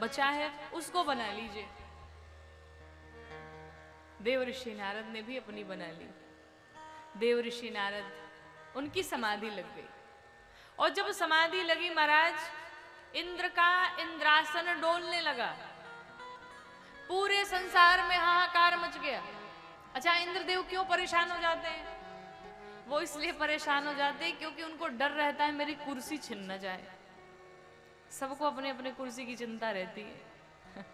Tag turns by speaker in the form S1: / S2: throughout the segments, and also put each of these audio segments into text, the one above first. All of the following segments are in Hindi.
S1: बचा है उसको बना लीजिए। देव ऋषि नारद ने भी अपनी बना ली। देव ऋषि नारद, उनकी समाधि लग गई, और जब समाधि लगी महाराज, इंद्र का इंद्रासन डोलने लगा, पूरे संसार में हाहाकार मच गया। अच्छा, इंद्रदेव क्यों परेशान हो जाते हैं? वो इसलिए परेशान हो जाते हैं क्योंकि उनको डर रहता है मेरी कुर्सी छिन न जाए। सबको अपने अपने कुर्सी की चिंता रहती है।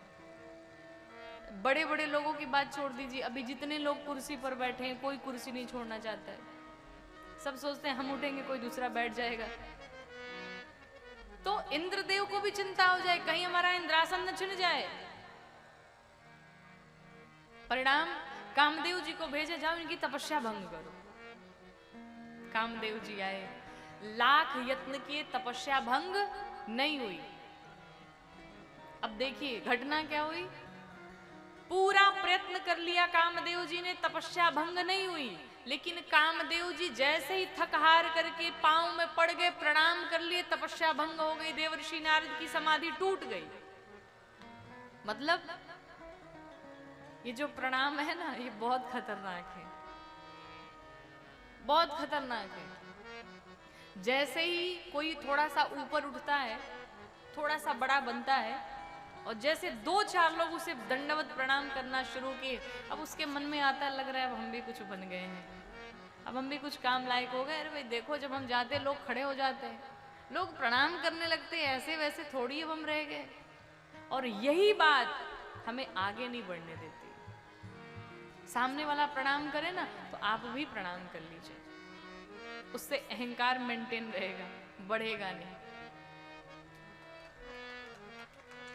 S1: बड़े बड़े लोगों की बात छोड़ दीजिए, अभी जितने लोग कुर्सी पर बैठे हैं कोई कुर्सी नहीं छोड़ना चाहता है। सब सोचते हैं हम उठेंगे कोई दूसरा बैठ जाएगा। तो इंद्रदेव को भी चिंता हो जाए कहीं हमारा इंद्रासन न छिन जाए। परिणाम, कामदेव जी को भेजे, जाओ इनकी तपस्या भंग करो। कामदेव जी आए, लाख यत्न किए, तपस्या भंग नहीं हुई। अब देखिए घटना क्या हुई। पूरा प्रयत्न कर लिया कामदेव जी ने, तपस्या भंग नहीं हुई, लेकिन कामदेव जी जैसे ही थक हार करके पांव में पड़ गए, प्रणाम कर लिए, तपस्या भंग हो गई, देवर्षि नारद की समाधि टूट गई। मतलब ये जो प्रणाम है ना, ये बहुत खतरनाक है, बहुत खतरनाक है। जैसे ही कोई थोड़ा सा ऊपर उठता है, थोड़ा सा बड़ा बनता है, और जैसे 2-4 लोग उसे दंडवत प्रणाम करना शुरू किए, अब उसके मन में आता है, लग रहा है अब हम भी कुछ बन गए हैं, अब हम भी कुछ काम लायक हो गए। अरे भाई देखो, जब हम जाते लोग खड़े हो जाते हैं, लोग प्रणाम करने लगते हैं, ऐसे वैसे थोड़ी अब हम रह गए। और यही बात हमें आगे नहीं बढ़ने देती। सामने वाला प्रणाम करे ना, तो आप भी प्रणाम कर लीजिए, उससे अहंकार मेंटेन रहेगा, बढ़ेगा नहीं।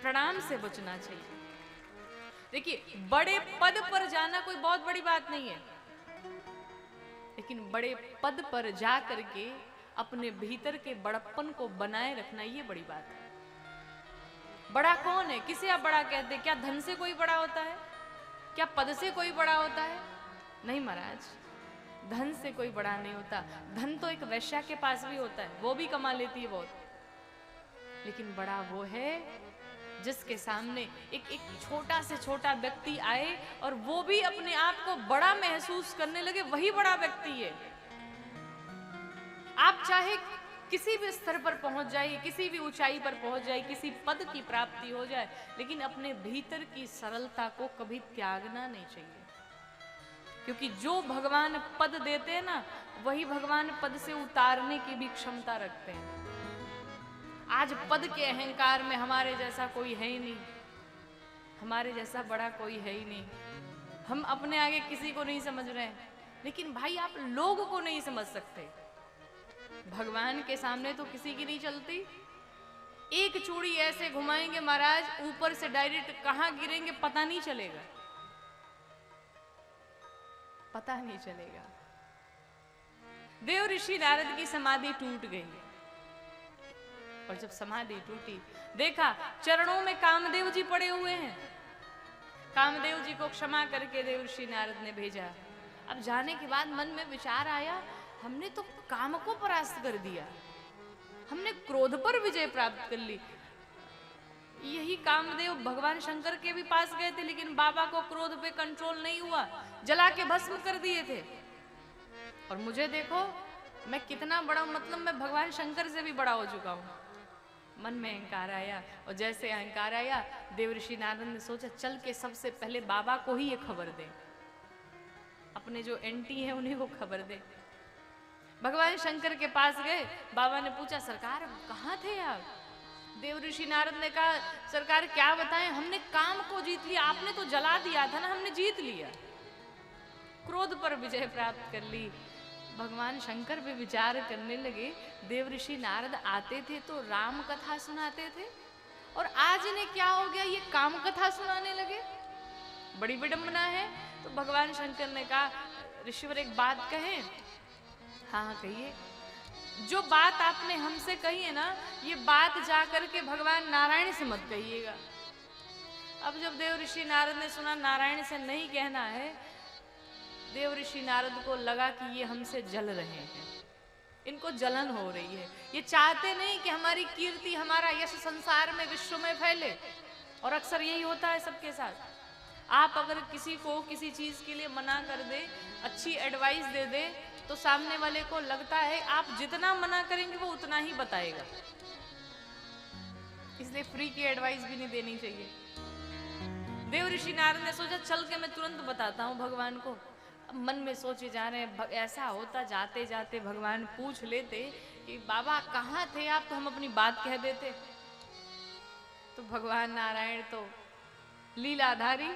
S1: प्रणाम से बचना चाहिए। देखिए, बड़े पद पर जाना कोई बहुत बड़ी बात नहीं है, लेकिन बड़े पद पर जा करके अपने भीतर के बड़प्पन को बनाए रखना, ये बड़ी बात है। बड़ा कौन है? किसे आप बड़ा कहते हैं? क्या धन से कोई बड़ा होता है? क्या पद से कोई बड़ा होता है? नहीं महाराज, धन से कोई बड़ा नहीं होता। धन तो एक वैश्या के पास भी होता है, वो भी कमा लेती है बहुत, लेकिन बड़ा वो है जिसके सामने एक छोटा से छोटा व्यक्ति आए और वो भी अपने आप को बड़ा महसूस करने लगे, वही बड़ा व्यक्ति है। आप चाहे किसी भी स्तर पर पहुंच जाइए, किसी भी ऊंचाई पर पहुंच जाइए, किसी पद की प्राप्ति हो जाए, लेकिन अपने भीतर की सरलता को कभी त्यागना नहीं चाहिए। क्योंकि जो भगवान पद देते हैं ना, वही भगवान पद से उतारने की भी क्षमता रखते हैं। आज पद के अहंकार में हमारे जैसा कोई है ही नहीं, हमारे जैसा बड़ा कोई है ही नहीं। हम अपने आगे किसी को नहीं समझ रहे हैं, लेकिन भाई आप लोग को नहीं समझ सकते। भगवान के सामने तो किसी की नहीं चलती। एक चूड़ी ऐसे घुमाएंगे महाराज, ऊपर से डायरेक्ट कहां गिरेंगे पता नहीं चलेगा, पता नहीं चलेगा। देव ऋषि नारद की समाधि टूट गई, और जब समाधि टूटी, देखा चरणों में कामदेव जी पड़े हुए हैं। कामदेव जी को क्षमा करके देव ऋषि नारद ने भेजा। अब जाने के बाद मन में विचार आया, हमने तो काम को परास्त कर दिया, हमने क्रोध पर विजय प्राप्त कर ली। यही कामदेव भगवान शंकर के भी पास गए थे, लेकिन बाबा को क्रोध पे कंट्रोल नहीं हुआ, जला के भस्म कर दिए थे। और मुझे देखो, मैं कितना बड़ा, मतलब मैं भगवान शंकर से भी बड़ा हो चुका हूं। मन में अहंकार आया, और जैसे अहंकार आया, देवर्षि नारद ने सोचा चल के सबसे पहले बाबा को ही ये खबर दे, अपने जो एंटी हैं उन्हीं को खबर दे। भगवान शंकर के पास गए, बाबा ने पूछा सरकार कहाँ थे आप? देवर्षि नारद ने कहा सरकार क्या बताएं, हमने काम को जीत लिया, आपने तो जला दिया था ना, हमने जीत लिया, क्रोध पर विजय प्राप्त कर ली। भगवान शंकर भी विचार करने लगे, देवर्षि नारद आते थे तो राम कथा सुनाते थे, और आज इन्हें क्या हो गया, ये काम कथा सुनाने लगे, बड़ी विडंबना है। तो भगवान शंकर ने कहा ऋषिवर एक बात कहें? हाँ कहिए। जो बात आपने हमसे कही है ना, ये बात जाकर के भगवान नारायण से मत कहिएगा। अब जब देव ऋषि नारद ने सुना नारायण से नहीं कहना है, देव ऋषि नारद को लगा कि ये हमसे जल रहे हैं, इनको जलन हो रही है, ये चाहते नहीं कि हमारी कीर्ति, हमारा यश संसार में, विश्व में फैले। और अक्सर यही होता है सबके साथ। आप अगर किसी को किसी चीज के लिए मना कर दे, अच्छी एडवाइस दे दे, तो सामने वाले को लगता है आप जितना मना करेंगे वो उतना ही बताएगा। इसलिए फ्री की एडवाइस भी नहीं देनी चाहिए। देव ऋषि नारद ने सोचा चल के मैं तुरंत बताता हूँ भगवान को। मन में सोचे जा रहे हैं, ऐसा होता जाते जाते भगवान पूछ लेते कि बाबा कहाँ थे आप, तो हम अपनी बात कह देते। तो भगवान नारायण तो लीलाधारी,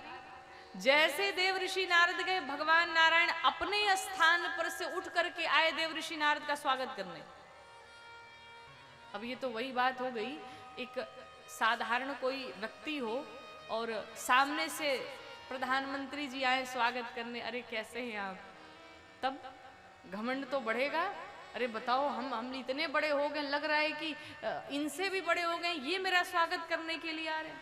S1: जैसे देव ऋषि नारद गए, भगवान नारायण अपने स्थान पर से उठ करके आए देव ऋषि नारद का स्वागत करने। अब ये तो वही बात हो गई, एक साधारण कोई व्यक्ति हो और सामने से प्रधानमंत्री जी आए स्वागत करने, अरे कैसे हैं आप, तब घमंड तो बढ़ेगा। अरे बताओ हम इतने बड़े हो गए, लग रहा है कि इनसे भी बड़े हो गए, ये मेरा स्वागत करने के लिए आ रहे हैं।